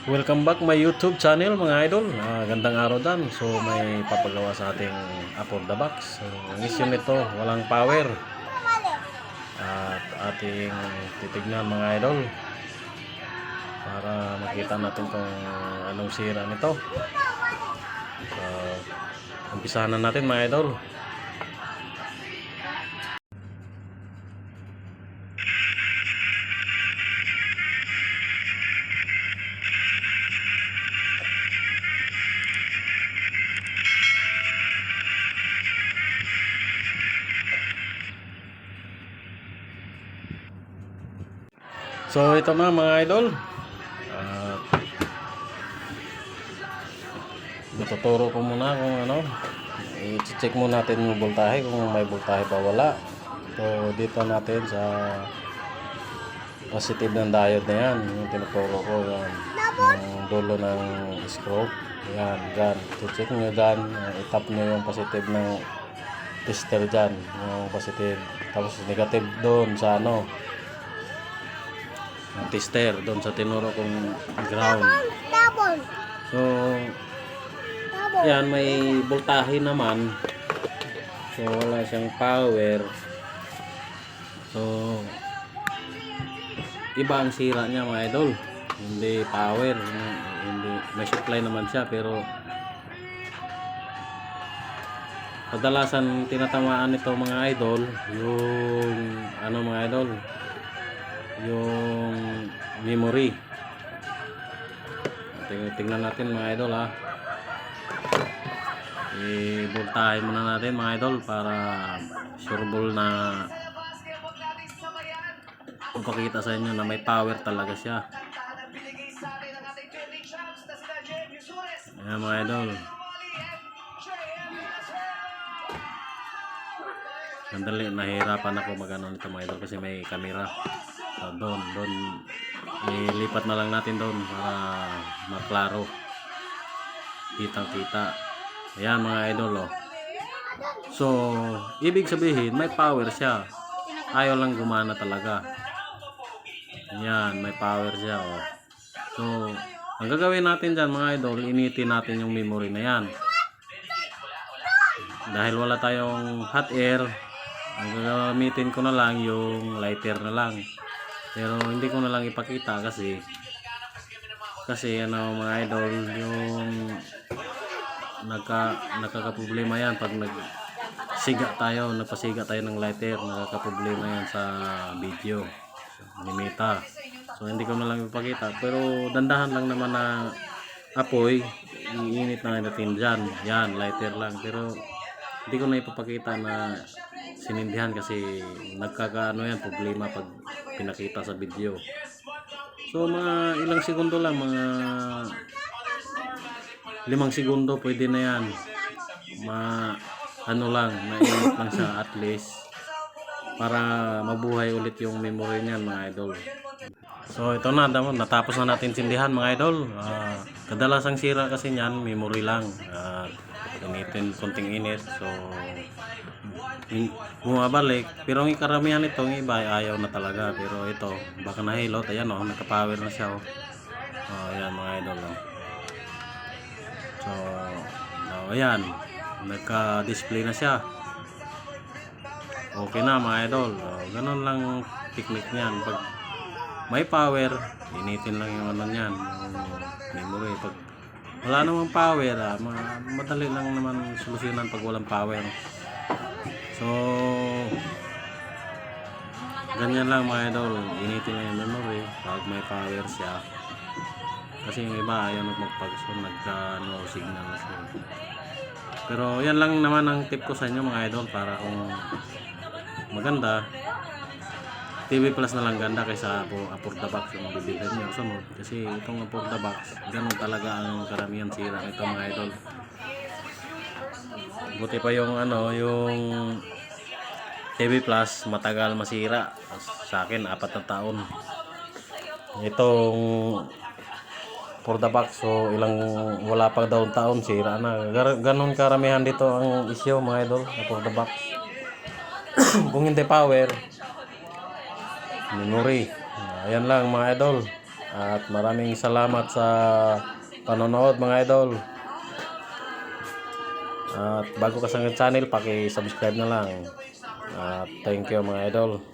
Welcome back my YouTube channel mga idol. Gandang araw dan. So may papagawa sa ating Upper the Box. So ang issue nito, walang power. At ating titignan mga idol para makita natin kung anong sira nito. So umpisahan na natin mga idol. So ito na mga idol. Matuturo ko muna kung ano. I-check muna natin yung voltahe kung may voltahe pa wala. So dito natin sa positive ng diode na yan, yung tinuturo ko yan, yung dulo ng screw yan, dyan, check nyo dyan, itap nyo yung positive ng tester dyan, yung positive, tapos negative doon sa ano yung tester, doon sa tinuro kong ground. So yan, may voltahe naman, so wala siyang power. So iba ang sira niya mga idol, hindi power, hindi, may supply naman siya pero kadalasan tinatamaan nito mga idol yung ano mga idol, yung memory. Tingnan natin mga idol ha, i-voltahe muna natin mga idol para sureball na ipakita sa inyo na may power talaga siya. Ayan mga idol, sandali, nahihirapan ako magano nito mga idol kasi may camera. So doon ilipat na lang natin doon para maklaro, kitang kita. Ayan mga idol oh. So ibig sabihin may power siya, ayaw lang gumana talaga. Yan, may power siya oh. So ang gagawin natin dyan mga idol, initin natin yung memory na yan. Dahil wala tayong hot air, ang gagamitin ko na lang yung lighter na lang. Pero hindi ko na lang ipakita kasi ano mga idol, yung nagkakaproblema yan pag napasiga tayo ng lighter, nagkakaproblema yan sa video, limita. So hindi ko na lang ipakita, pero dandahan lang naman na apoy, iinit na natin dyan. Yan, lighter lang, pero hindi ko na ipapakita na sinindihan kasi nagkakaano yan, problema pag pinakita sa video. So mga ilang segundo lang, mga 5 segundo pwede na yan, ano lang, mainit lang siya at least para mabuhay ulit yung memory niyan mga idol. So ito na, natapos na natin sindihan mga idol. Kadalasang sira kasi niyan memory lang, initin, konting init, so bumabalik. Pero ang karamihan nito, yung iba ayaw na talaga, pero ito baka nahilot. Ayan oh, nagka-power na siya oh. Ayan mga idol oh. So ayan, nagka-display na siya. Okay na mga idol. Ganun lang technique niyan. Pag may power, initin lang yung ano niyan, yung memory. Pag wala namang power, madali lang naman solusyonan pag walang power. So ganyan lang mga idol, initin lang yung memory pag may power siya. Kasi yung iba ayaw magpag-so, nagka-no signal na siya. Pero yan lang naman ang tip ko sa inyo mga idol, para kung maganda, TV Plus na lang ganda kaysa Upper the Box yung bibilhin nyo sunod. Kasi itong Upper the Box, ganun talaga ang karamihan sira nito mga idol. Buti pa yung ano, yung TV Plus matagal masira. Sa akin 4 na taon. Itong for the box, so wala pa daw taon sira na. Ganon karamihan dito ang issue mga idol for the box. Kung hindi power, memory. Ayan lang mga idol. At maraming salamat sa panonood mga idol. At bago ka sa channel, paki-subscribe na lang. At thank you mga idol.